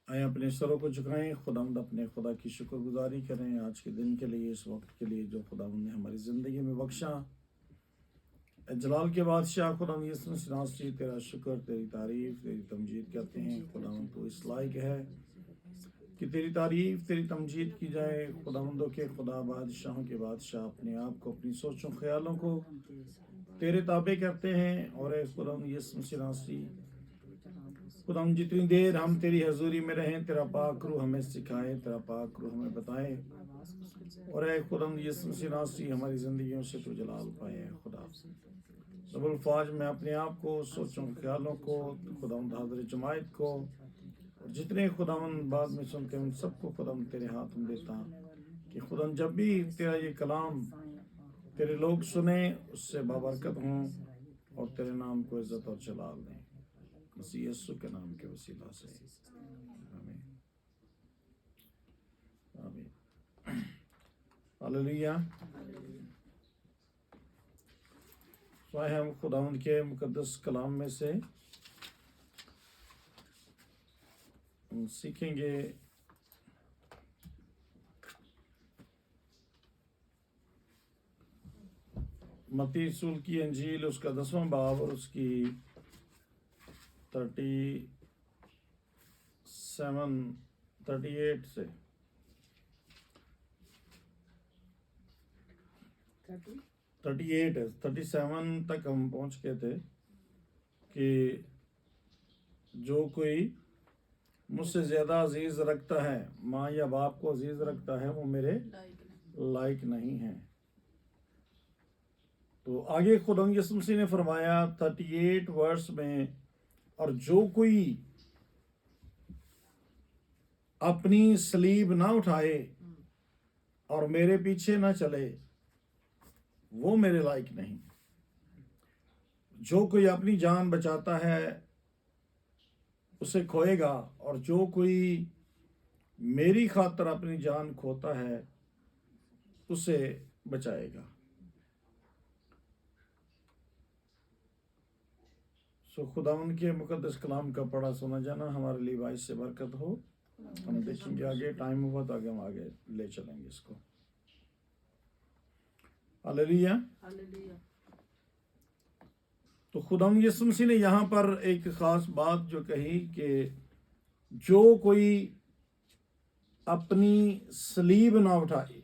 आए अपने सरों को झुकाएं, खुदावंद अपने खुदा की शुक्रगुजारी करें आज के दिन के लिए, इस वक्त के लिए जो खुदावंद ने हमारी ज़िंदगी में बख्शा। जलाल के बादशाह खुदावंद यीशु मसीह नासरी, तेरा शुक्र, तेरी तारीफ, तेरी तमजीद करते हैं। खुदावंद तो इस लायक है कि तेरी तारीफ, तेरी तमजीद की जाए। खुदावंदों के खुदा, बादशाहों के बादशाह अपने आप को, अपनी सोचों ख्यालों को तेरे ताबे करते हैं। और खुदावंद यीशु मसीह नासरी, खुदावंद जितनी देर हम तेरी हजूरी में रहें, तेरा पाक रूह हमें सिखाए, तेरा पाक रूह हमें बताए। और खुदावंद यीशु मसीह नासरी, हमारी जिंदगियों से तू जलाल पाए। खुदा रब्बुल फाज में अपने आप को, सोचों ख्यालों को, खुदावंद हाज़िर जमायत को, और जितने खुदावंद बाद में सुनते हैं उन सबको खुदावंद तेरे हाथ में देता कि खुदावंद जब भी तेरा ये कलाम तेरे लोग सुने, उससे बाबरकत हों और तेरे नाम को इज्जत और जलाल दें, मसीह यीशु के नाम के वसीला से, आमीन आमीन। हालेलुया। तो आए हम खुदावंद के मुकद्दस कलाम में से सीखेंगे मत्ती रसूल की अंजील, उसका 10वां बाब और उसकी 38 से 37 तक हम पहुंच गए थे कि जो कोई मुझसे ज़्यादा अजीज़ रखता है, माँ या बाप को अजीज़ रखता है, वो मेरे लायक नहीं है। तो आगे खुदावंद यीशु मसीह ने फरमाया 38 वर्ष में, और जो कोई अपनी सलीब ना उठाए और मेरे पीछे ना चले, वो मेरे लायक नहीं। जो कोई अपनी जान बचाता है उसे खोएगा, और जो कोई मेरी खातर अपनी जान खोता है उसे बचाएगा। सो खुदावंद के मुकद्दस कलाम का पढ़ा सुना जाना हमारे लिए बाइस से बरकत हो। हम देखेंगे आगे, टाइम हुआ तो आगे हम आगे ले चलेंगे इसको। हालेलुया। तो खुदावंद यीशु मसीह ने यहाँ पर एक खास बात जो कही कि जो कोई अपनी सलीब ना उठाए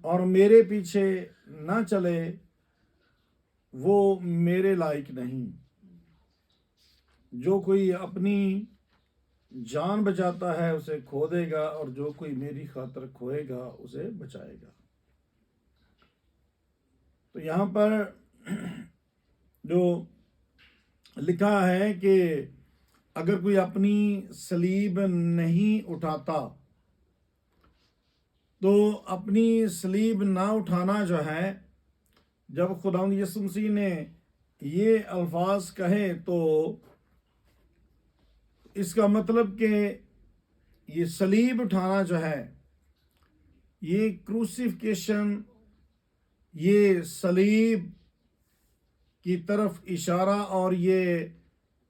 और मेरे पीछे ना चले, वो मेरे लायक नहीं। जो कोई अपनी जान बचाता है उसे खो देगा, और जो कोई मेरी खातर खोएगा उसे बचाएगा। तो यहाँ पर जो लिखा है कि अगर कोई अपनी सलीब नहीं उठाता, तो अपनी सलीब ना उठाना जो है, जब खुदावंद यीशु मसीह ने ये अल्फाज कहे तो इसका मतलब कि ये सलीब उठाना जो है, ये क्रूसिफिकेशन, ये सलीब की तरफ इशारा, और ये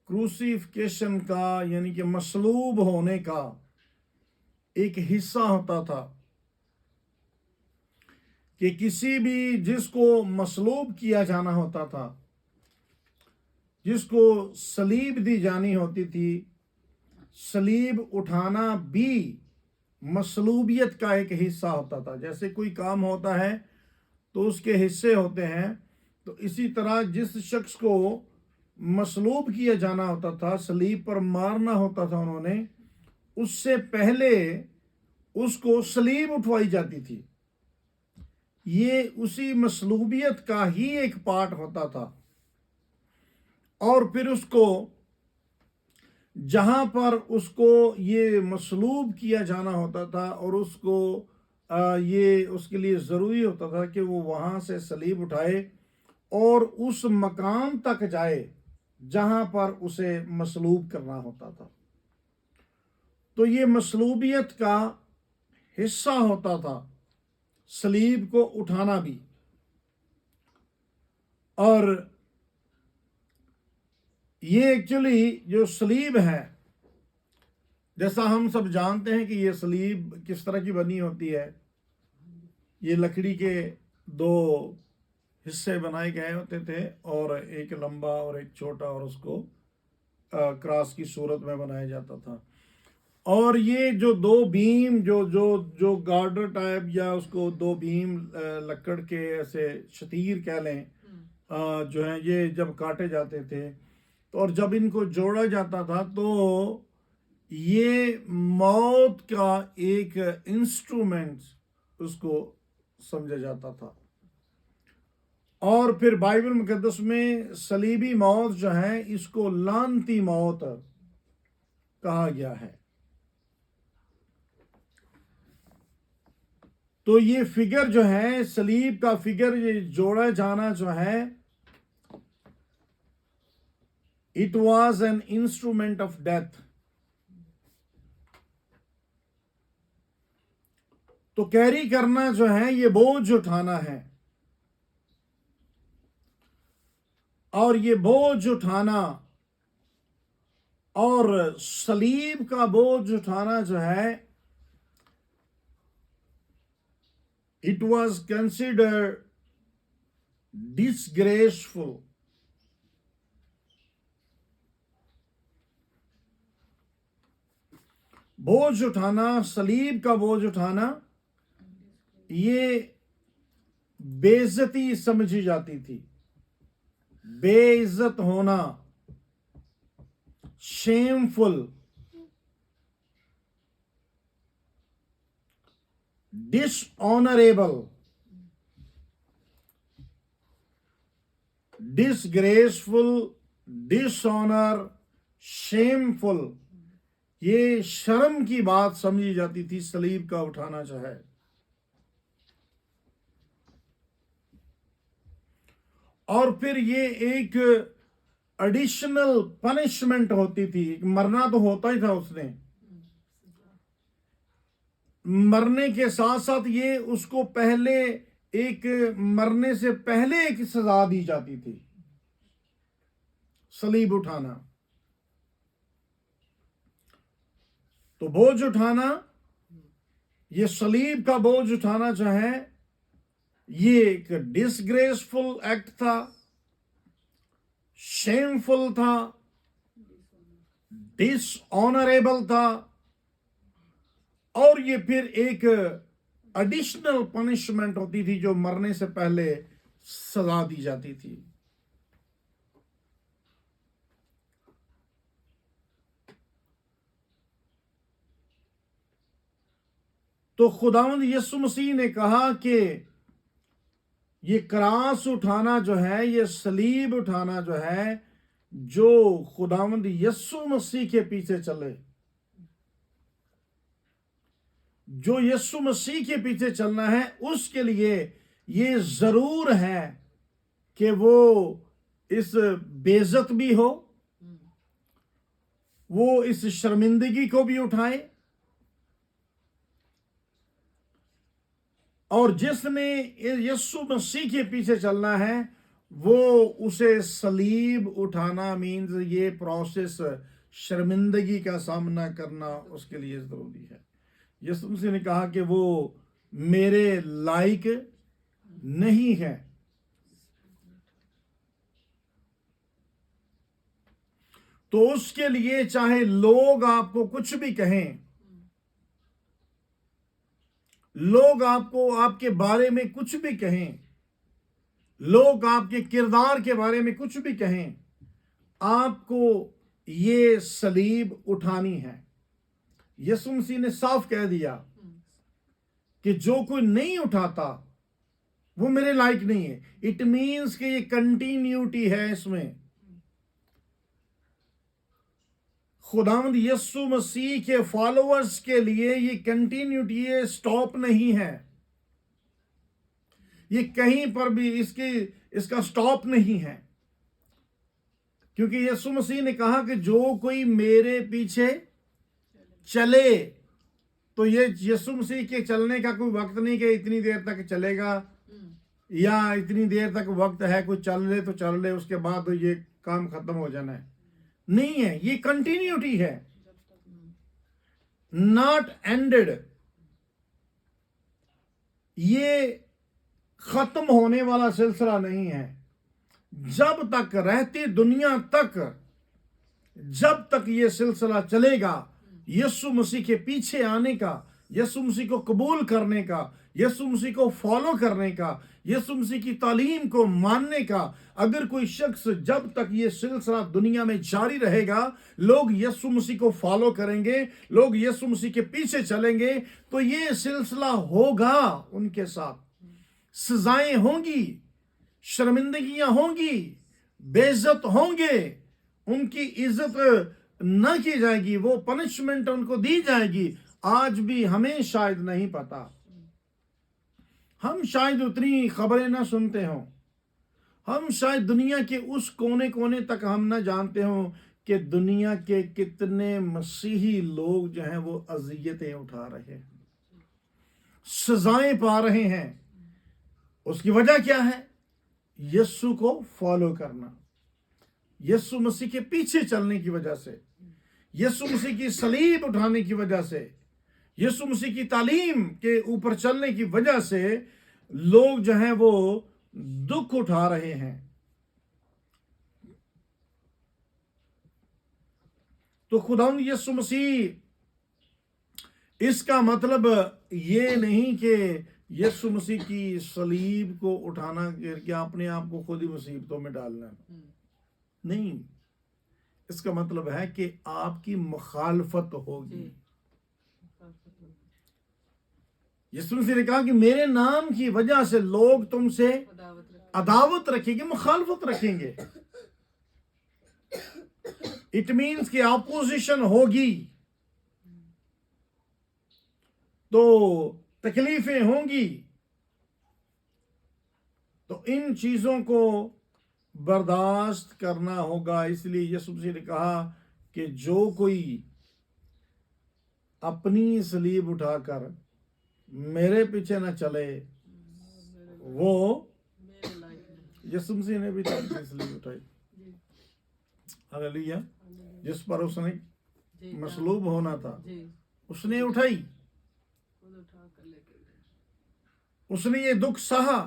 क्रूसिफिकेशन का यानी कि मसलूब होने का एक हिस्सा होता था कि किसी भी जिसको मसलूब किया जाना होता था, जिसको सलीब दी जानी होती थी, सलीब उठाना भी मसलूबियत का एक हिस्सा होता था। जैसे कोई काम होता है तो उसके हिस्से होते हैं, तो इसी तरह जिस शख्स को मसलूब किया जाना होता था, सलीब पर मारना होता था उन्होंने, उससे पहले उसको सलीब उठवाई जाती थी। ये उसी मसलूबियत का ही एक पार्ट होता था। और फिर उसको जहां पर उसको ये मसलूब किया जाना होता था, और उसको ये उसके लिए ज़रूरी होता था कि वो वहां से सलीब उठाए और उस मकाम तक जाए जहां पर उसे मसलूब करना होता था। तो ये मसलूबियत का हिस्सा होता था सलीब को उठाना भी। और ये एक्चुअली जो सलीब है, जैसा हम सब जानते हैं कि ये सलीब किस तरह की बनी होती है, ये लकड़ी के दो हिस्से बनाए गए होते थे, और एक लंबा और एक छोटा, और उसको क्रॉस की सूरत में बनाया जाता था। और ये जो दो बीम जो जो जो गार्डर टाइप, या उसको दो बीम लकड़ के ऐसे शतीर कह लें, जो है ये जब काटे जाते थे, तो और जब इनको जोड़ा जाता था तो ये मौत का एक इंस्ट्रूमेंट उसको समझा जाता था। और फिर बाइबल मुकद्दस में सलीबी मौत जो है, इसको लानती मौत कहा गया है। तो ये फिगर जो है, सलीब का फिगर, ये जोड़ा जाना जो है, it was an instrument of death. तो कैरी करना जो है, ये बोझ उठाना है, और ये बोझ उठाना और सलीब का बोझ उठाना जो है, इट वॉज कंसिडर्ड डिसग्रेसफुल। बोझ उठाना, सलीब का बोझ उठाना, ये बेइज्जती समझी जाती थी। बेइज्जत होना, shameful, dishonourable, disgraceful, dishonour, shameful, ये शर्म की बात समझी जाती थी सलीब का उठाना जो है। और फिर ये एक एडिशनल पनिशमेंट होती थी। मरना तो होता ही था उसने, मरने के साथ साथ ये उसको पहले एक, मरने से पहले एक सजा दी जाती थी, सलीब उठाना। तो बोझ उठाना, ये सलीब का बोझ उठाना जो है, ये एक डिसग्रेसफुल एक्ट था, शेमफुल था, डिसऑनरेबल था, और ये फिर एक एडिशनल पनिशमेंट होती थी जो मरने से पहले सजा दी जाती थी। तो खुदावंद यीशु मसीह ने कहा कि ये क्रॉस उठाना जो है, ये सलीब उठाना जो है, जो खुदावंद यीशु मसीह के पीछे चले, जो यीशु मसीह के पीछे चलना है, उसके लिए ये जरूर है कि वो इस बेइज्जत भी हो, वो इस शर्मिंदगी को भी उठाए, और जिसने यीशु मसीह के पीछे चलना है, वो उसे सलीब उठाना मीन्स ये प्रोसेस, शर्मिंदगी का सामना करना उसके लिए जरूरी है। यीशु मसीह ने कहा कि वो मेरे लायक नहीं है। तो उसके लिए चाहे लोग आपको कुछ भी कहें, लोग आपको आपके बारे में कुछ भी कहें, लोग आपके किरदार के बारे में कुछ भी कहें, आपको ये सलीब उठानी है। यीशु मसीह ने साफ कह दिया कि जो कोई नहीं उठाता वो मेरे लायक नहीं है। इट मीन्स कि ये कंटिन्यूटी है इसमें। खुदावंद यीशु मसीह के फॉलोअर्स के लिए ये कंटिन्यूटी, ये स्टॉप नहीं है, ये कहीं पर भी इसका स्टॉप नहीं है। क्योंकि यीशु मसीह ने कहा कि जो कोई मेरे पीछे चले, तो ये यीशु मसीह के चलने का कोई वक्त नहीं कि इतनी देर तक चलेगा या इतनी देर तक वक्त है, कोई चल ले तो चल ले, उसके बाद तो ये काम खत्म हो जाना है। नहीं है, ये कंटिन्यूटी है। नॉट एंडेड, ये खत्म होने वाला सिलसिला नहीं है। जब तक रहती दुनिया तक, जब तक ये सिलसिला चलेगा, यीशु मसीह के पीछे आने का, यीशु मसीह को कबूल करने का, यीशु मसीह को फॉलो करने का, यीशु मसीह की तालीम को मानने का, अगर कोई शख्स, जब तक ये सिलसिला दुनिया में जारी रहेगा, लोग यीशु मसीह को फॉलो करेंगे, लोग यीशु मसीह के पीछे चलेंगे, तो ये सिलसिला होगा उनके साथ। सजाएं होंगी, शर्मिंदगियां होंगी, बेइज्जत होंगे, उनकी इज्जत न की जाएगी, वो पनिशमेंट उनको दी जाएगी। आज भी हमें शायद नहीं पता, हम शायद उतनी खबरें ना सुनते हों, हम शायद दुनिया के उस कोने कोने तक हम ना जानते हों कि दुनिया के कितने मसीही लोग जो हैं वो अजियतें उठा रहे हैं, सजाएं पा रहे हैं। उसकी वजह क्या है? यीशु को फॉलो करना, यीशु मसीह के पीछे चलने की वजह से, यीशु मसीह की सलीब उठाने की वजह से, यीशु मसीह की तालीम के ऊपर चलने की वजह से लोग जो हैं वो दुख उठा रहे हैं। तो खुदावंद यीशु मसीह, इसका मतलब ये नहीं कि यीशु मसीह की सलीब को उठाना क्या अपने आप को खुद ही मुसीबतों में डालना, नहीं। इसका मतलब है कि आपकी मुखालफत होगी। यीशु मसीह ने कहा कि मेरे नाम की वजह से लोग तुमसे अदावत रखेंगे, मुखालफत रखेंगे। इट मीन्स कि ऑपोजिशन होगी, तो तकलीफें होंगी। तो इन चीजों को बर्दाश्त करना होगा। इसलिए यीशु मसीह ने कहा कि जो कोई अपनी सलीब उठाकर मेरे पीछे न चले, वो, यीशु मसीह ने भी अपनी सलीब उठाई, हालेलुया, जिस पर उसने मसलूब होना था उसने उठाई, उसने ये दुख सहा,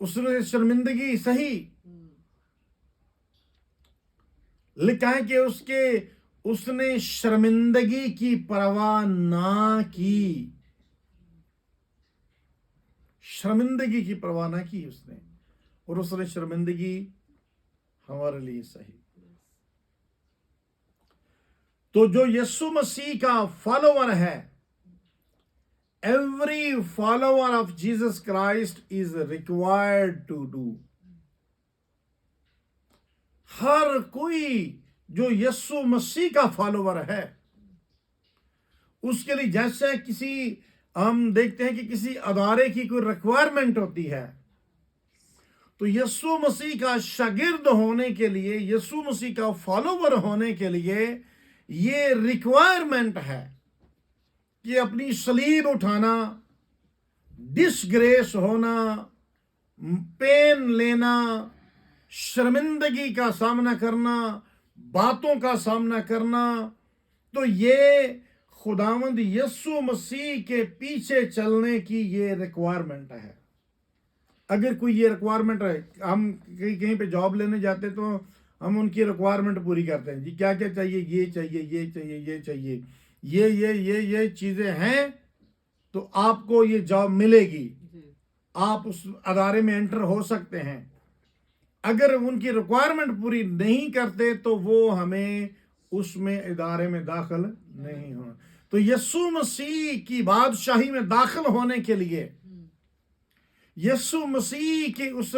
उसने शर्मिंदगी सही। लिखा है कि उसने शर्मिंदगी की परवाह ना की, शर्मिंदगी की परवाह ना की उसने, और उसने शर्मिंदगी हमारे लिए सही। तो जो यीशु मसीह का फॉलोवर है, every follower of Jesus Christ is required to do, हर कोई जो यीशु मसीह का फॉलोवर है उसके लिए, जैसे किसी, हम देखते हैं कि किसी अदारे की कोई रिक्वायरमेंट होती है, तो यीशु मसीह का शागिर्द होने के लिए, यीशु मसीह का फॉलोवर होने के लिए ये रिक्वायरमेंट है कि अपनी सलीब उठाना, डिसग्रेस होना, पेन लेना, शर्मिंदगी का सामना करना, बातों का सामना करना। तो ये खुदावंद यीशु मसीह के पीछे चलने की ये रिक्वायरमेंट है। अगर कोई ये रिक्वायरमेंट है, हम कहीं पे जॉब लेने जाते तो हम उनकी रिक्वायरमेंट पूरी करते हैं, जी क्या क्या चाहिए, ये चाहिए, ये चाहिए, ये चाहिए, ये चीजें हैं तो आपको ये जॉब मिलेगी, आप उस अदारे में एंटर हो सकते हैं। अगर उनकी रिक्वायरमेंट पूरी नहीं करते तो वो हमें उसमें इदारे में दाखिल नहीं होना। तो यीशु मसीह की बादशाही में दाखिल होने के लिए, यीशु मसीह के उस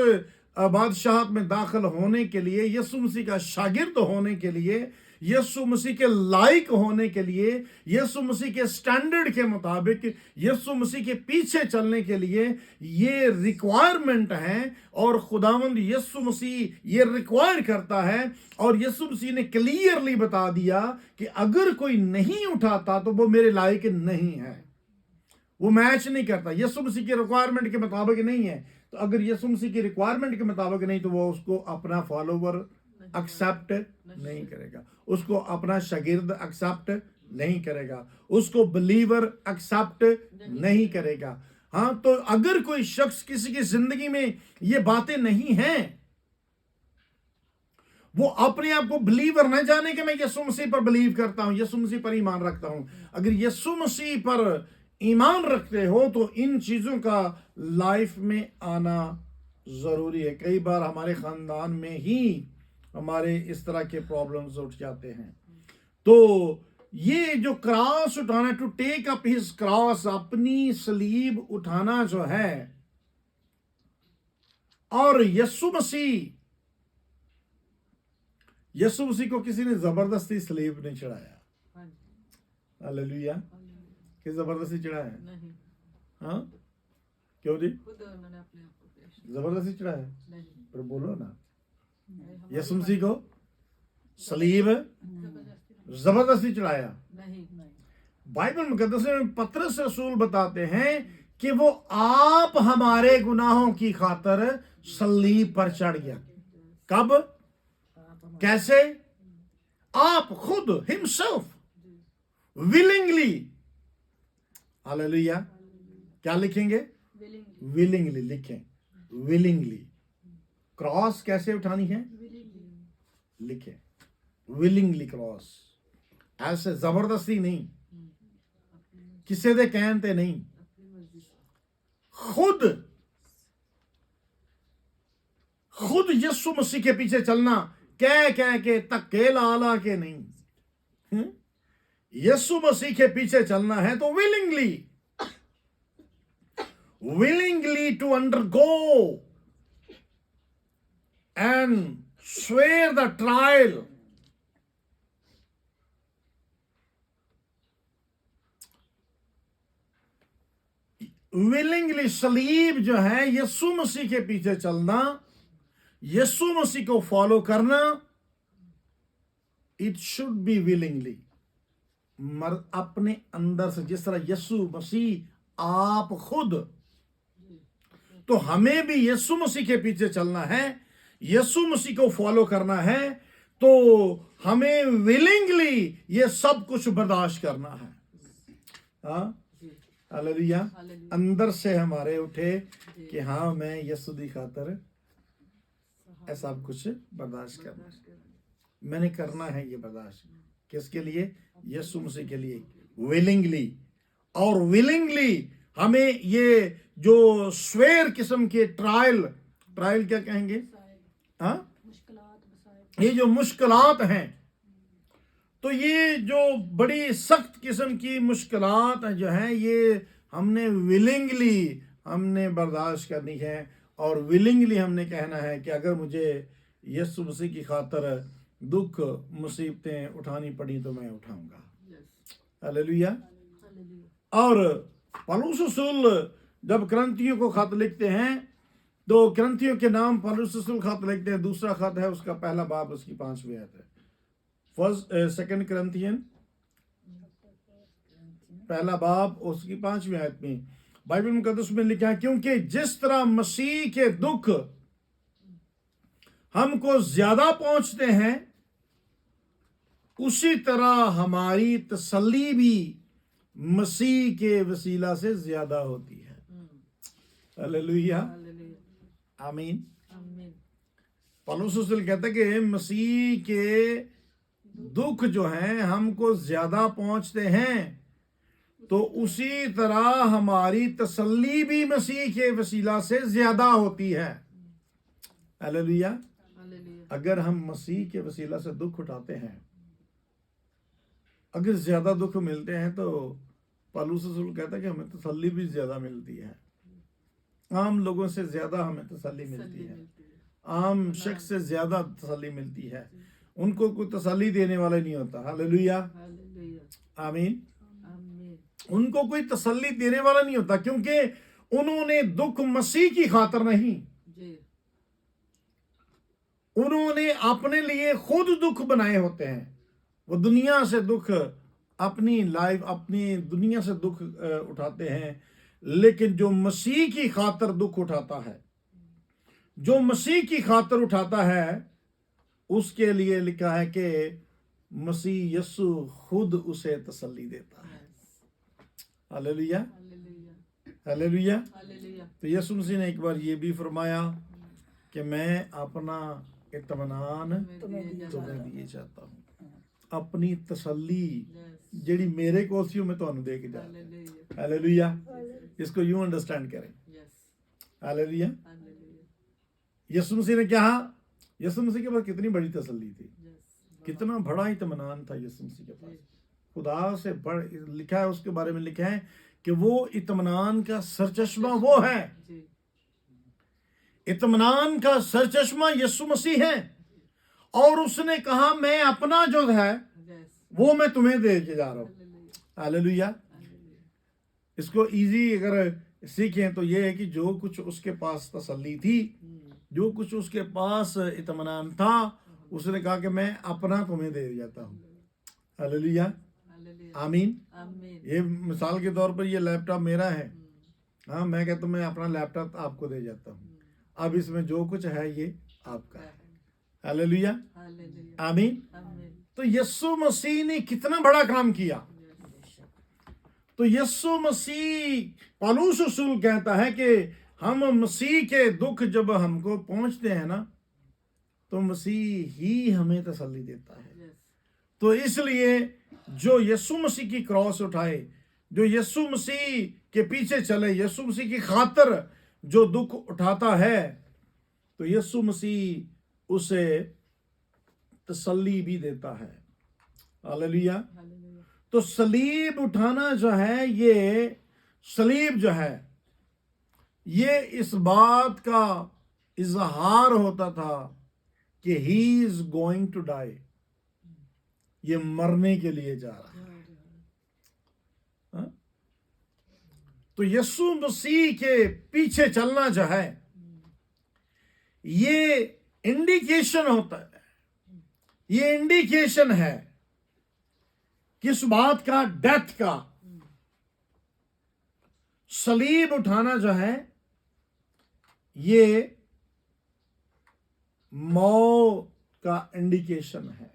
बादशाहत में दाखिल होने के लिए, यीशु मसीह का शागिर्द होने के लिए, यीशु मसीह के लायक होने के लिए, यीशु मसीह के स्टैंडर्ड के मुताबिक यीशु मसीह के पीछे चलने के लिए ये रिक्वायरमेंट है। और खुदावंद यीशु मसीह ये रिक्वायर करता है, और यीशु मसीह ने क्लियरली बता दिया कि अगर कोई नहीं उठाता तो वो मेरे लायक नहीं है, वो मैच नहीं करता, यीशु मसीह की रिक्वायरमेंट के मुताबिक नहीं है। तो अगर यीशु मसीह की रिक्वायरमेंट के मुताबिक नहीं तो वो उसको अपना फॉलोवर एक्सेप्ट नहीं करेगा, उसको अपना शागिर्द एक्सेप्ट नहीं करेगा, उसको बिलीवर एक्सेप्ट नहीं करेगा। हाँ, तो अगर कोई शख्स किसी की जिंदगी में ये बातें नहीं हैं, वो अपने आप को बिलीवर न जाने कि मैं यीशु मसीह पर बिलीव करता हूं, यीशु मसीह पर ईमान रखता हूं। अगर यीशु मसीह पर ईमान रखते हो तो इन चीजों का लाइफ में आना जरूरी है। कई बार हमारे खानदान में ही हमारे इस तरह के प्रॉब्लम्स उठ जाते हैं। तो ये जो क्रॉस उठाना, to take up his cross, अपनी सलीब उठाना जो है, और यीशु मसीह को किसी ने जबरदस्ती सलीब नहीं चढ़ाया। हालेलुया। कि जबरदस्ती चढ़ाया नहीं। हाँ, क्यों जी? खुद उन्होंने अपने आप को जबरदस्ती चढ़ाया नहीं। पर बोलो ना, यीशु मसीह को सलीब जबरदस्ती चढ़ाया नहीं। बाइबल मुकद्दस में पतरस रसूल बताते हैं कि वो आप हमारे गुनाहों की खातिर सलीब पर चढ़ गया। कब, कैसे? आप खुद, हिमसेल्फ, विलिंगली। हालेलुया। क्या लिखेंगे? विलिंगली लिखें, विलिंगली। क्रॉस कैसे उठानी है? लिखें, विलिंगली क्रॉस। ऐसे जबरदस्ती नहीं, किसी दे कहन ते नहीं, खुद यीशु मसीह के पीछे चलना, कह के धक्के ला के नहीं। यीशु मसीह के पीछे चलना है तो willingly to undergo and swear the trial. Willingly सलीब जो है, यीशु मसीह के पीछे चलना, यीशु मसीह को फॉलो करना, इट शुड बी विलिंगली। अपने अंदर से, जिस तरह यीशु मसीह आप खुद, तो हमें भी यीशु मसीह के पीछे चलना है, यीशु मसीह को फॉलो करना है, तो हमें विलिंगली ये सब कुछ बर्दाश्त करना है। हाँ, हालेलुया। अंदर से हमारे उठे कि हाँ, मैं यीशु दी खातिर ऐसा कुछ बर्दाश्त करना, मैंने करना है ये बर्दाश्त। किसके लिए? यीशु मसीह के लिए, विलिंगली। और विलिंगली हमें ये जो स्वेर किस्म के ट्रायल क्या कहेंगे? हाँ, ये जो मुश्किलात हैं, तो ये जो बड़ी सख्त किस्म की मुश्किलात जो हैं, ये हमने विलिंगली हमने बर्दाश्त करनी है। और विलिंगली हमने कहना है कि अगर मुझे यीशु मसीह की खातिर दुख मुसीबतें उठानी पड़ी तो मैं उठाऊंगा। हालेलुया। और पौलुस रसूल जब करंथियों को खत लिखते हैं, तो करंथियों के नाम पौलुस रसूल खत लिखते हैं। दूसरा खत है उसका, पहला बाब, उसकी 5वीं आयत है। सेकंड करंथियन पहला बाब उसकी 5वीं आयत में बाइबल मुकद्दस में लिखा है, क्योंकि जिस तरह मसीह के दुख हमको ज्यादा पहुंचते हैं, उसी तरह हमारी तसल्ली भी मसीह के वसीला से ज्यादा होती है। हालेलुया, आमीन। पौलुस रसूल कहता है कि मसीह के दुख जो हैं हमको ज्यादा पहुंचते हैं, तो उसी तरह हमारी तसल्ली भी मसीह के वसीला से ज्यादा होती है। हालेलुया। अगर हम मसीह के वसीला से दुख उठाते हैं, अगर ज्यादा दुख मिलते हैं, तो पौलुस रसूल कहता है कि हमें तसल्ली भी ज्यादा मिलती है। आम लोगों से ज्यादा हमें तसल्ली मिलती है, आम शख्स से ज्यादा तसल्ली मिलती है। उनको कोई तसल्ली देने वाला नहीं होता। हालेलुया, आमीन। उनको कोई तसल्ली देने वाला नहीं होता, क्योंकि उन्होंने दुख मसीह की खातिर नहीं, उन्होंने अपने लिए खुद दुख बनाए होते हैं। वो दुनिया से दुख, अपनी लाइफ, अपनी दुनिया से दुख उठाते हैं। लेकिन जो मसीह की खातिर दुख उठाता है, जो मसीह की खातिर उठाता है, उसके लिए लिखा है कि मसीह यीशु खुद उसे तसल्ली देता है। Hallelujah, hallelujah. तो यीशु मसीह ने एक बार ये भी फरमाया कि मैं अपना इत्मीनान तुम्हें दिए जाता हूँ, अपनी तसल्ली जेड़ी मेरे कोल सी मैं ਤੁਹਾਨੂੰ दे के जाता। हालेलुया, इसको यूं अंडरस्टैंड करें। हालेलुया। यीशु मसीह ने कहा, यीशु मसीह के पास कितनी बड़ी तसल्ली थी, कितना बड़ा इत्मीनान था यीशु मसीह के पास। खुदा से बड़ लिखा है, उसके बारे में लिखा है कि वो इत्मीनान का सरचश्मा वो है। इत्मीनान का सरचश्मा यीशु मसीह है। और उसने कहा मैं अपना जो है वो मैं तुम्हें दे के जा रहा हूं। हालेलुया। इसको इजी अगर सीखें तो ये है कि जो कुछ उसके पास तसल्ली थी, जो कुछ उसके पास इत्मीनान था, उसने कहा कि मैं अपना तुम्हें दे जाता हूं। हालेलुया, आमीन। ये मिसाल के तौर पर ये लैपटॉप मेरा है, हाँ, मैं कहता हूँ मैं अपना लैपटॉप आपको दे जाता हूँ, अब इसमें जो कुछ है ये आपका है। हालेलुया, आमीन। तो यीशु मसीह ने कितना बड़ा काम किया। तो यीशु मसीह, पौलुस रसूल कहता है कि हम मसीह के दुख जब हमको पहुंचते हैं ना, तो मसीह ही हमें तसल्ली देता है। तो इसलिए जो यीशु मसीह की क्रॉस उठाए, जो यीशु मसीह के पीछे चले, यीशु मसीह की खातिर जो दुख उठाता है, तो यीशु मसीह उसे तसल्ली भी देता है। हालेलुया। तो सलीब उठाना जो है, ये सलीब जो है, ये इस बात का इजहार होता था कि he is going to die, ये मरने के लिए जा रहा है। तो यीशु मसीह के पीछे चलना जो है, ये इंडिकेशन होता है, ये इंडिकेशन है किस बात का? डेथ का। सलीब उठाना जो है, ये मौत का इंडिकेशन है,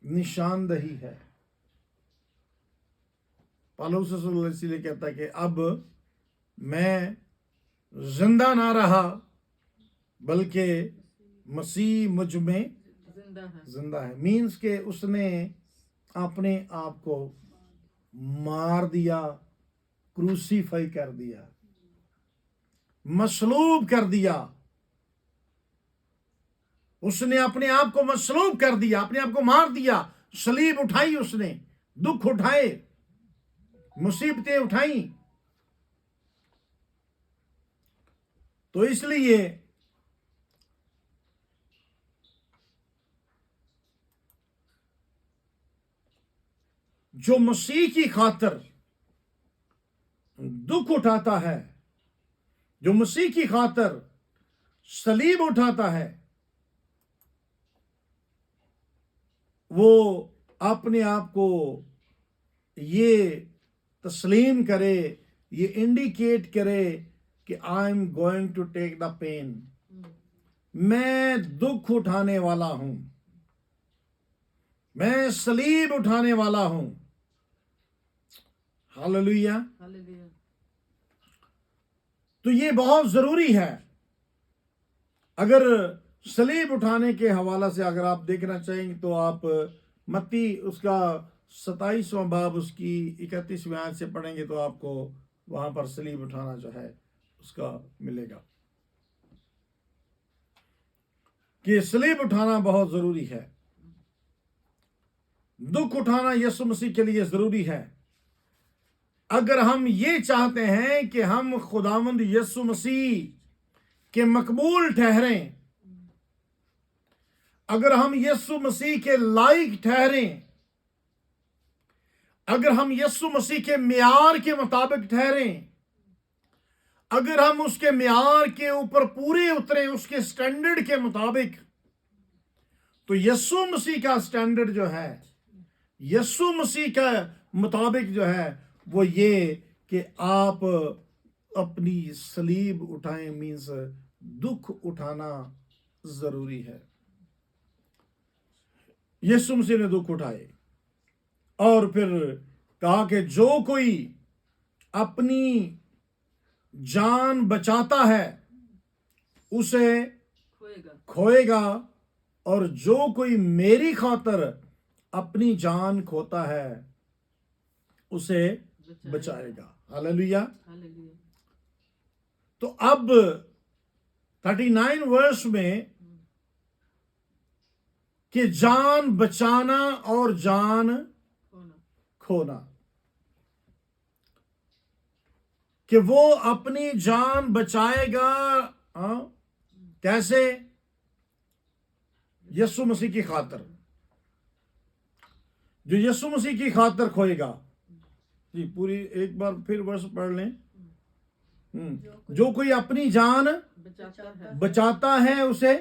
निशानदही है। पौलुस रसूल इसलिए कहता है कि अब मैं जिंदा ना रहा, बल्कि मसीह मुझ में जिंदा है। मीन्स के उसने अपने आप को मार दिया, क्रूसीफाई कर दिया, मसलूब कर दिया। उसने अपने आप को मसलूब कर दिया, अपने आप को मार दिया। सलीब उठाई उसने, दुख उठाए, मुसीबतें उठाई। तो इसलिए जो मसीह की खातिर दुख उठाता है, जो मसीह की खातिर सलीब उठाता है, वो अपने आप को ये तस्लीम करे, ये इंडिकेट करे कि I am going to take the pain, मैं दुख उठाने वाला हूं, मैं सलीब उठाने वाला हूं। हालेलुया। तो ये बहुत जरूरी है। अगर सलीब उठाने के हवाला से अगर आप देखना चाहेंगे तो आप मत्ती उसका 27वां बाब उसकी 31वें आयत से पढ़ेंगे तो आपको वहां पर सलीब उठाना जो है उसका मिलेगा कि सलीब उठाना बहुत जरूरी है। दुख उठाना यीशु मसीह के लिए जरूरी है। अगर हम ये चाहते हैं कि हम खुदावंद यीशु मसीह के मकबूल ठहरें, अगर हम यीशु मसीह के लायक ठहरें, अगर हम यीशु मसीह के मियार के मुताबिक ठहरें, अगर हम उसके मियार के ऊपर पूरे उतरे, उसके स्टैंडर्ड के मुताबिक, तो यीशु मसीह का स्टैंडर्ड जो है, यीशु मसीह का मुताबिक जो है, वो ये कि आप अपनी सलीब उठाएं। मीन्स दुख उठाना जरूरी है। यीशु मसीह ने दुख उठाए और फिर कहा कि जो कोई अपनी जान बचाता है उसे खोएगा और जो कोई मेरी खातिर अपनी जान खोता है उसे बचाएगा। हालेलुया। तो अब 39 वर्ष में कि जान बचाना और जान खोना, कि वो अपनी जान बचाएगा। कैसे? यीशु मसीह की खातिर। जो यीशु मसीह की खातिर खोएगा। जी पूरी एक बार फिर वर्ष पढ़ लें। जो कोई अपनी जान बचाता है उसे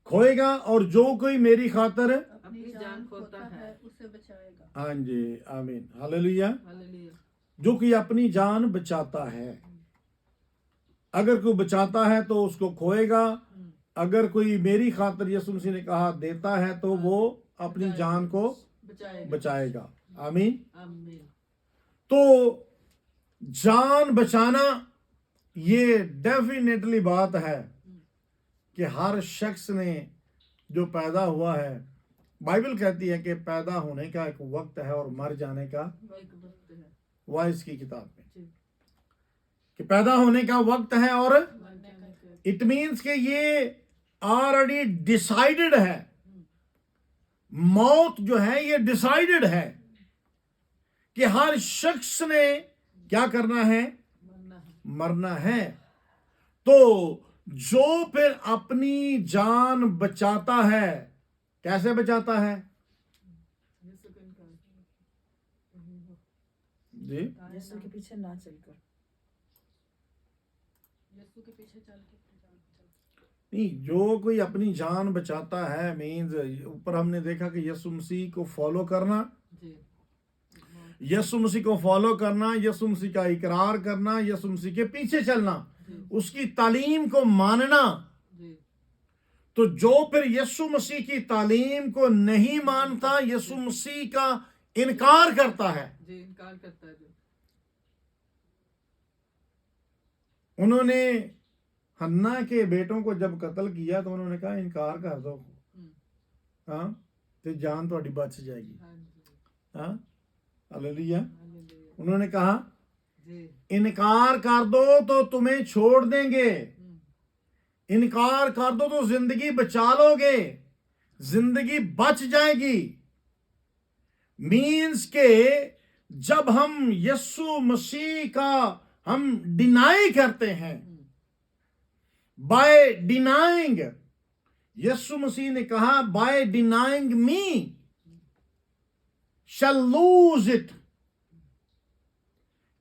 खोएगा और जो कोई मेरी खातिर अपनी जान खोता है उसे बचाएगा। हाँ जी, आमीन, हालेलुया। जो कोई अपनी जान बचाता है, अगर कोई बचाता है तो उसको खोएगा। अगर कोई मेरी खातिर यीशु मसीह ने कहा देता है तो वो अपनी जान को बचाएगा। आमीन। तो जान बचाना ये डेफिनेटली बात है कि हर शख्स ने जो पैदा हुआ है, बाइबल कहती है कि पैदा होने का एक वक्त है और मर जाने का वाइस की किताब में कि पैदा होने का वक्त है और इट मीन्स कि ये ऑलरेडी डिसाइडेड है। मौत जो है ये डिसाइडेड है कि हर शख्स ने क्या करना है, मरना है। तो जो फिर अपनी जान बचाता है, कैसे बचाता है जी? यीशु के पीछे ना चलकर, यीशु के पीछे चल के नहीं, जो कोई अपनी जान बचाता है मीन्स ऊपर हमने देखा कि यीशु मसीह को फॉलो करना, यीशु मसीह को फॉलो करना, यीशु मसीह का इकरार करना, यीशु मसीह के पीछे चलना, उसकी तालीम को मानना। तो जो फिर यीशु मसीह की तालीम को नहीं मानता, यीशु मसीह का इनकार करता है, उन्होंने हन्ना के बेटों को जब कत्ल किया तो उन्होंने कहा इनकार कर दो, हाँ, तो जान थोड़ी बच जाएगी। हाँ, हालेलुया। उन्होंने कहा इनकार कर दो तो तुम्हें छोड़ देंगे, इनकार कर दो तो जिंदगी बचा लोगे, जिंदगी बच जाएगी। मीन्स के जब हम यीशु मसीह का हम डिनाई करते हैं, बाय डिनाइंग, यीशु मसीह ने कहा by denying me shall lose it,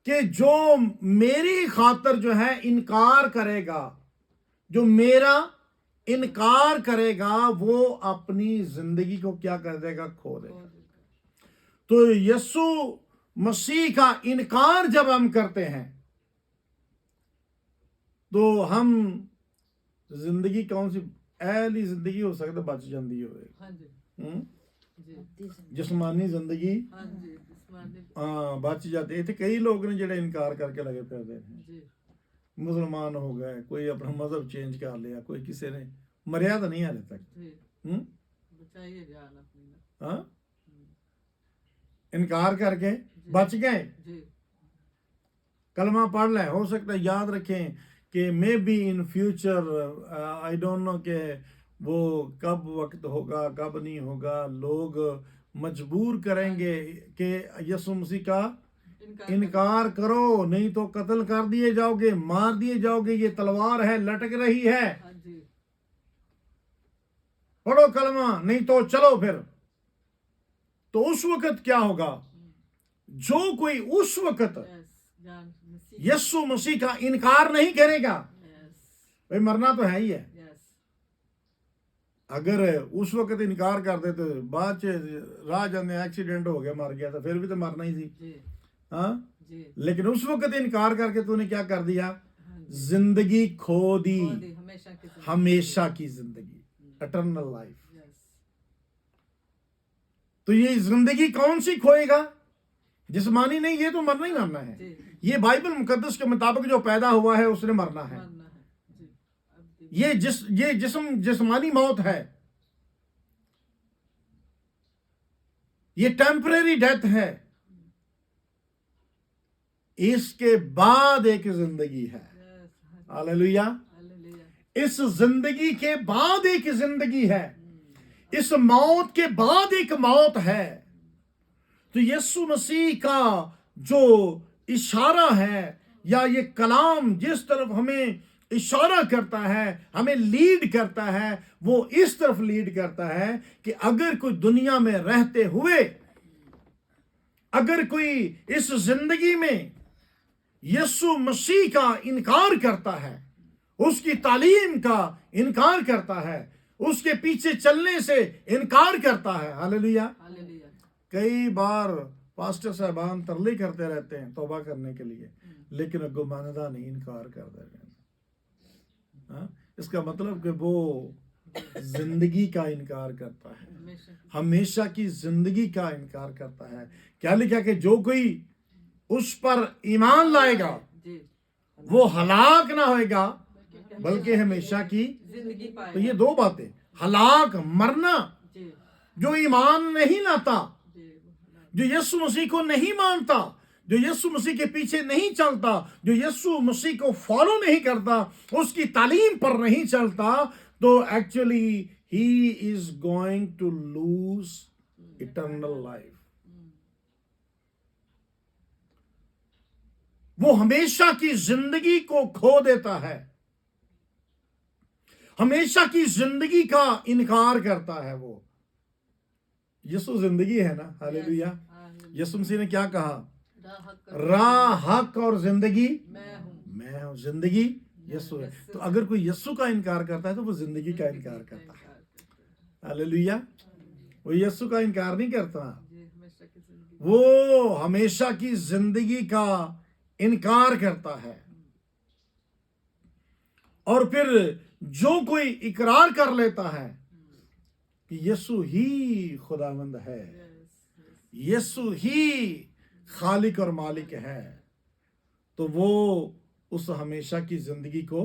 कि जो मेरी खातिर जो है इनकार करेगा, जो मेरा इनकार करेगा वो अपनी जिंदगी को क्या कर देगा, खो देगा। तो यीशु मसीह का इनकार जब हम करते हैं तो हम जिंदगी कौन सी ऐली जिंदगी हो सकता बच जाती हो, जिस्मानी जिंदगी हाँ बच जाती। इतने कई लोग ने जो इनकार करके लगे फिरते हैं, मुसलमान हो गए, कोई अपना मजहब चेंज कर लिया, कोई किसी ने मरिया तो नहीं हाले तक, हाँ, इनकार करके बच गए। कलमा पढ़ लें, हो सकता है याद रखें कि may be in future I don't know कि वो कब वक्त होगा कब नहीं होगा, लोग मजबूर करेंगे कि यीशु मसीह का इनकार करो नहीं तो कत्ल कर दिए जाओगे, मार दिए जाओगे, ये तलवार है लटक रही है, पढ़ो कलमा नहीं तो चलो फिर। तो उस वक्त क्या होगा, जो कोई उस वक्त यीशु मसीह का इनकार नहीं करेगा, भाई मरना तो है ही है। अगर उस वक्त इनकार कर दे तो बाद राह जाने एक्सीडेंट हो गया मर गया तो फिर भी तो मरना ही थी, हाँ। लेकिन उस वक्त इनकार करके तूने क्या कर दिया, जिंदगी खो दी, हमेशा की जिंदगी, इटर्नल लाइफ। तो ये जिंदगी कौन सी खोएगा? जिस्मानी नहीं, ये तो मरना ही मरना है। ये बाइबल मुकद्दस के मुताबिक जो पैदा हुआ है उसने मरना है। ये जिस्मानी मौत है, ये टेम्परेरी डेथ है। इसके बाद एक जिंदगी है। हालेलुया। इस जिंदगी के बाद एक जिंदगी है, इस मौत के बाद एक मौत है। तो यीशु मसीह का जो इशारा है या ये कलाम जिस तरफ हमें इशारा करता है, हमें लीड करता है, वो इस तरफ लीड करता है कि अगर कोई दुनिया में रहते हुए, अगर कोई इस जिंदगी में यीशु मसीह का इनकार करता है, उसकी तालीम का इनकार करता है, उसके पीछे चलने से इनकार करता है। हालेलुया। कई बार पास्टर साहबान तरले करते रहते हैं तौबा करने के लिए, लेकिन अगो मानदा नहीं, इनकार कर देते हैं। इसका मतलब कि वो जिंदगी का इनकार करता है, हमेशा की जिंदगी का इनकार करता है। क्या लिखा कि जो कोई उस पर ईमान लाएगा वो हलाक ना होएगा बल्कि हमेशा की जिंदगी पाएगा। तो ये दो बातें, हलाक मरना, जो ईमान नहीं लाता, जो यीशु मसीह को नहीं मानता, जो यीशु मसीह के पीछे नहीं चलता, जो यीशु मसीह को फॉलो नहीं करता, उसकी तालीम पर नहीं चलता, तो actually he is going to lose eternal life. वो हमेशा की जिंदगी को खो देता है, हमेशा की जिंदगी का इनकार करता है। वो यीशु जिंदगी है ना। हालेलुया। यीशु मसीह ने क्या कहा? राह, हक और जिंदगी मैं हूं। जिंदगी यीशु है। तो अगर कोई यीशु का इनकार करता है तो वो जिंदगी का इनकार करता है। हालेलुया। वो यीशु का इनकार नहीं करता, वो हमेशा की जिंदगी का इनकार करता है। और फिर जो कोई इकरार कर लेता है कि यीशु ही खुदावंद है, यीशु ही खालिक और मालिक है, तो वो उस हमेशा की जिंदगी को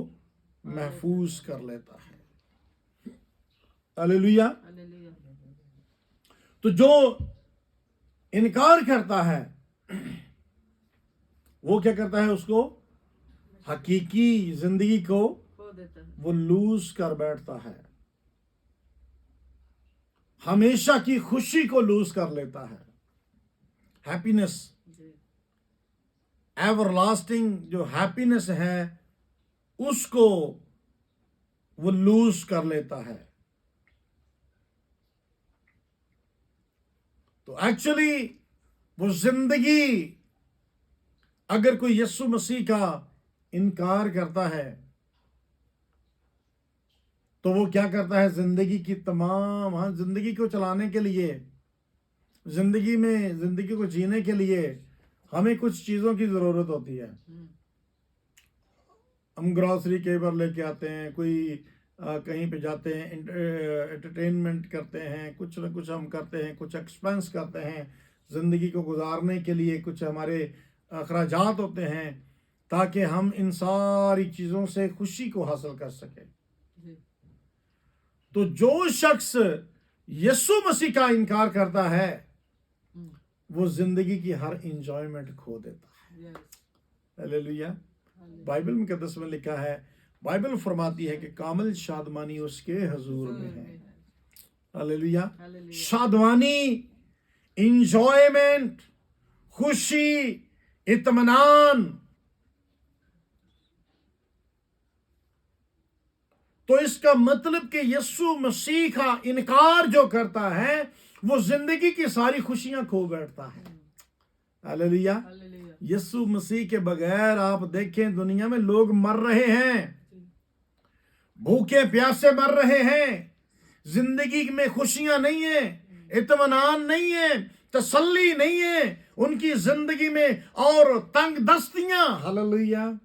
महफूज कर लेता है। हालेलुया। तो जो इनकार करता है वो क्या करता है? उसको हकीकी जिंदगी को वो लूज कर बैठता है, हमेशा की खुशी को लूज कर लेता है। हैप्पीनेस, एवरलास्टिंग जो हैप्पीनेस है उसको वो लूज कर लेता है। तो एक्चुअली वो जिंदगी, अगर कोई यीशु मसीह का इनकार करता है तो वो क्या करता है? जिंदगी की तमाम, जिंदगी को चलाने के लिए, जिंदगी में, जिंदगी को जीने के लिए हमें कुछ चीजों की जरूरत होती है। हम ग्रॉसरी कई बार लेके आते हैं, कोई कहीं पे जाते हैं, एंटरटेनमेंट करते हैं, कुछ ना कुछ हम करते हैं, कुछ एक्सपेंस करते हैं जिंदगी को गुजारने के लिए, कुछ हमारे अखराजात होते हैं ताकि हम इन सारी चीजों से खुशी को हासिल कर सकें। तो जो शख्स यीशु मसीह का इनकार करता है वो जिंदगी की हर इंजॉयमेंट खो देता है। हालेलुया। बाइबल मुकद्दस में लिखा है, बाइबल फरमाती है कि कामिल शादमानी उसके हुजूर में है। हालेलुया। शादमानी, इंजॉयमेंट, खुशी, इत्मीनान। तो इसका मतलब कि यीशु मसीह का इनकार जो करता है वो जिंदगी की सारी खुशियां खो बैठता है। हालेलुया। यीशु मसीह के बगैर आप देखें दुनिया में लोग मर रहे हैं, भूखे प्यासे मर रहे हैं, जिंदगी में खुशियां नहीं है, इत्मीनान नहीं है, तसल्ली नहीं है उनकी जिंदगी में, और तंग दस्तियां। हालेलुया।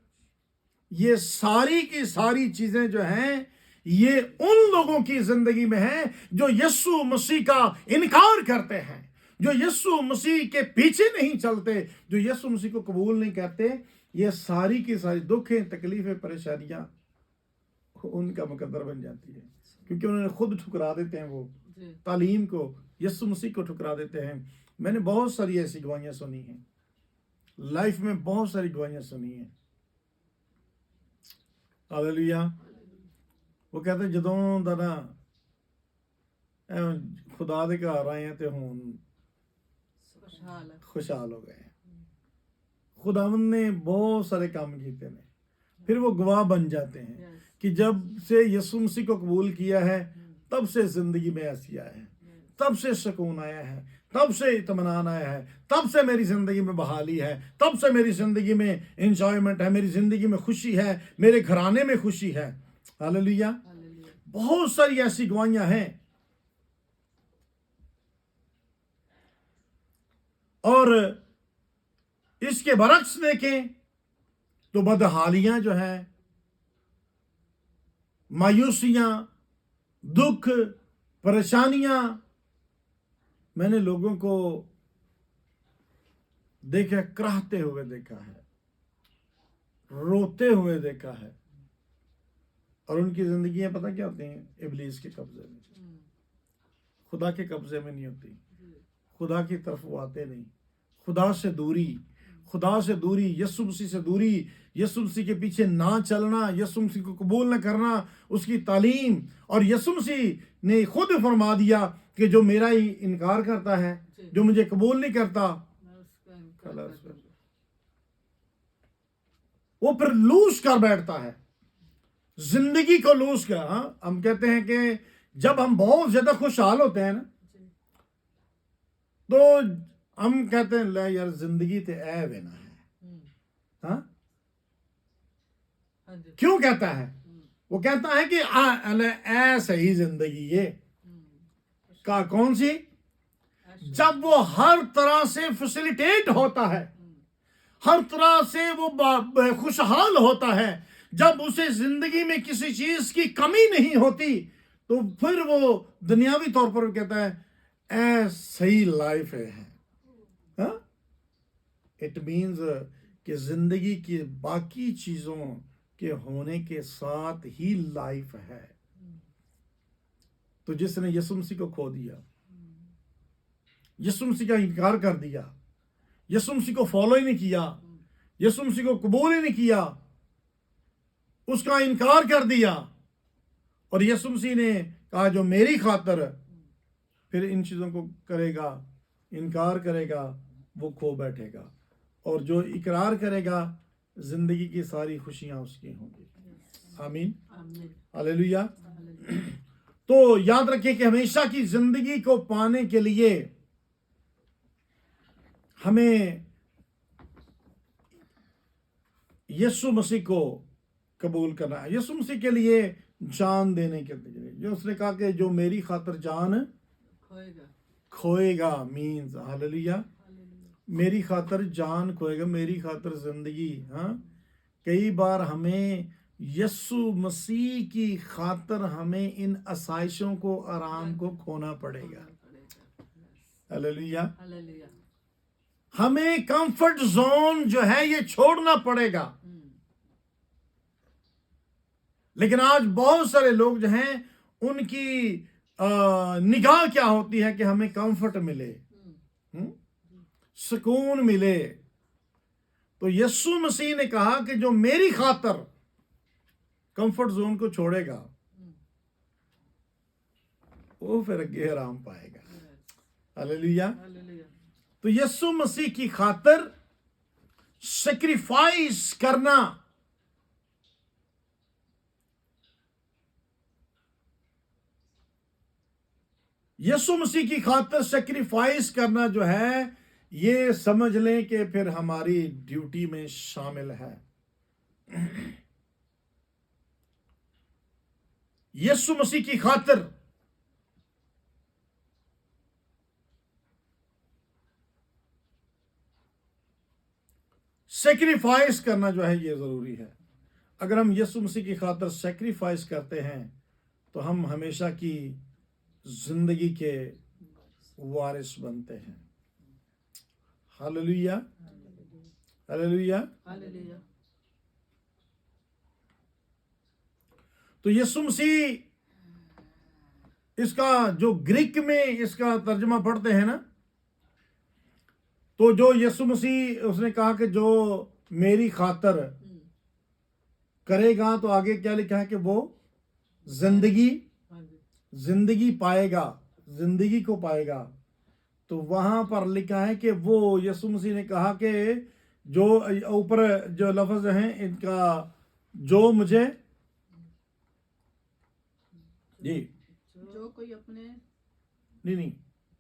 ये सारी की सारी चीजें जो हैं ये उन लोगों की जिंदगी में हैं जो यीशु मसीह का इनकार करते हैं, जो यीशु मसीह के पीछे नहीं चलते, जो यीशु मसीह को कबूल नहीं करते, ये सारी की सारी दुखें, तकलीफें, परेशानियां उनका मुकद्दर बन जाती है, क्योंकि उन्होंने खुद ठुकरा देते हैं वो तालीम को, यीशु मसीह को ठुकरा देते हैं। मैंने बहुत सारी ऐसी गवाहियां सुनी हैं लाइफ में, बहुत सारी गवाहियां सुनी हैं। हालेलुया। वो कहते जदों दा ना खुदा दे घर आए हैं तो हुण खुशहाल हो गए। खुदावंद ने बहुत सारे काम किए ने, फिर वो गवाह बन जाते हैं कि जब से यीशु मसीह को कबूल किया है तब से जिंदगी में ऐसी आया है, तब से सुकून आया है, तब से इत्मीनान आया है, तब से मेरी जिंदगी में बहाली है, तब से मेरी जिंदगी में एंजॉयमेंट है, मेरी जिंदगी में खुशी है, मेरे घराने में खुशी है। हालेलुया। बहुत सारी ऐसी गवाहियां हैं। और इसके बरक्स देखें तो बदहालियां जो है, मायूसियां, दुख, परेशानियां, मैंने लोगों को देखा, कराहते हुए देखा है, रोते हुए देखा है, और उनकी जिंदगियां पता क्या होती हैं? इब्लीस के कब्जे में, खुदा के कब्जे में नहीं होती। खुदा की तरफ वो आते नहीं। खुदा से दूरी, खुदा से दूरी, यीशु मसीह से दूरी, यीशु मसीह के पीछे ना चलना, यीशु मसीह को कबूल ना करना, उसकी तालीम। और यीशु मसीह ने खुद फरमा दिया कि जो मेरा ही इनकार करता है, जो मुझे कबूल नहीं करता, वो फिर लूज कर बैठता है, जिंदगी को लूज कर। हाँ, हम कहते हैं कि जब हम बहुत ज्यादा खुशहाल होते हैं ना, तो हम कहते हैं ले यार जिंदगी तो ऐ वेना है। हाँ, क्यों कहता है? वो कहता है कि ऐ सही जिंदगी ये का कौन सी, जब वो हर तरह से फैसिलिटेट होता है, हर तरह से वो खुशहाल होता है, जब उसे जिंदगी में किसी चीज की कमी नहीं होती, तो फिर वो दुनियावी तौर पर कहता है ऐ सही लाइफ है। इट मीन्स कि जिंदगी की बाकी चीजों के होने के साथ ही लाइफ है। तो जिसने यीशु मसीह को खो दिया, यीशु मसीह का इनकार कर दिया, यीशु मसीह को फॉलो ही नहीं किया, यीशु मसीह को कबूल ही नहीं किया, उसका इनकार कर दिया, और यीशु मसीह ने कहा जो मेरी खातिर फिर इन चीजों को करेगा, इनकार करेगा, वो खो बैठेगा, और जो इकरार करेगा जिंदगी की सारी खुशियां उसकी होंगी। आमीन, हालेलुया। तो याद रखिए कि हमेशा की जिंदगी को पाने के लिए हमें यीशु मसीह को कबूल करना है, यीशु मसीह के लिए जान देने के लिए। जो उसने कहा कि जो मेरी खातिर जान खोएगा मीन्स, हालेलुया, मेरी खातिर जान खोएगा, मेरी खातिर जिंदगी। हाँ, कई बार हमें यीशु मसीह की खातिर हमें इन आसाइशों को, आराम को खोना पड़ेगा। हालेलुया। हमें कंफर्ट जोन जो है ये छोड़ना पड़ेगा। लेकिन आज बहुत सारे लोग जो हैं उनकी निगाह क्या होती है कि हमें कंफर्ट मिले, सुकून मिले। तो यीशु मसीह ने कहा कि जो मेरी खातिर कंफर्ट जोन को छोड़ेगा वो फिर अगे आराम पाएगा। हालेलुया। तो यीशु मसीह की खातिर सैक्रिफाइस करना, यीशु मसीह की खातिर सैक्रिफाइस करना जो है, ये समझ लें कि फिर हमारी ड्यूटी में शामिल है। यीशु मसीह की खातिर सैक्रिफाइस करना जो है ये जरूरी है। अगर हम यीशु मसीह की खातिर सैक्रिफाइस करते हैं तो हम हमेशा की जिंदगी के वारिस बनते हैं। Hallelujah, hallelujah. हालेलुया। तो यीशु मसीह, इसका जो ग्रीक में इसका तर्जुमा पढ़ते हैं ना, तो जो यीशु मसीह उसने कहा कि जो मेरी खातर करेगा, तो आगे क्या लिखा है कि वो जिंदगी हाँ जी। जिंदगी पाएगा, जिंदगी को पाएगा। तो वहां पर लिखा है कि वो यीशु मसीह ने कहा कि जो ऊपर जो लफ्ज हैं इनका, जो मुझे जी जो कोई अपने नहीं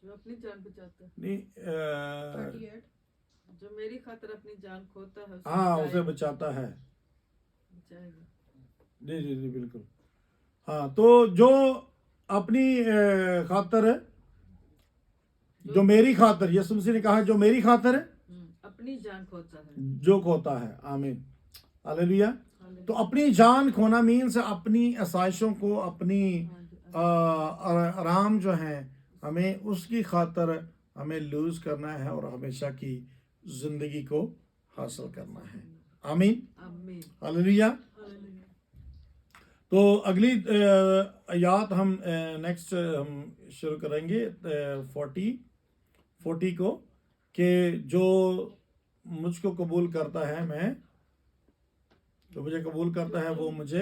जो अपनी जान बचाता है, नहीं 38 जो मेरी खातिर अपनी जान खोता है हाँ उसे बचाता है। बचाएगा। जी जी जी बिल्कुल। हाँ, तो जो अपनी खातर, जो मेरी खातर, यीशु मसीह ने कहा जो मेरी खातर अपनी जान खोता है, जो खोता है। आमीन, हालेलुया। हालेलुया। तो अपनी जान खोना मीन्स अपनी आसाइशों को, अपनी हाँ जी। आराम जो है, हमें उसकी खातर हमें लूज करना है और हमेशा की जिंदगी को हासिल करना है। आमीन, आमीन, हालेलुया। हालेलुया। तो अगली आयत हम नेक्स्ट हम शुरू करेंगे 40 को, कि जो मुझको कबूल करता है, मैं जो मुझे कबूल करता है वो मुझे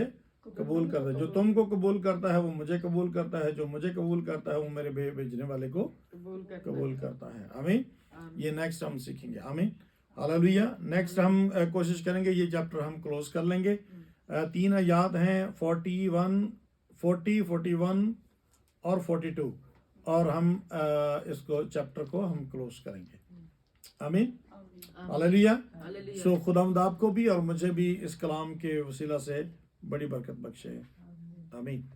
कबूल करता है, जो तुमको कबूल करता है वो मुझे कबूल करता है, जो मुझे कबूल करता है वो मेरे भेजने वाले को कबूल करता है। आमीन। ये नेक्स्ट हम सीखेंगे। आमीन, हालेलुया। नेक्स्ट हम कोशिश करेंगे ये चैप्टर हम क्लोज कर लेंगे। 3 आयत हैं 41, 41 और 42, और हम इसको चैप्टर को हम क्लोज करेंगे। आमीन, हालेलुया। हालेलुया। सो खुदावंद आपको भी और मुझे भी इस कलाम के वसीला से बड़ी बरकत बख्शे। आमीन।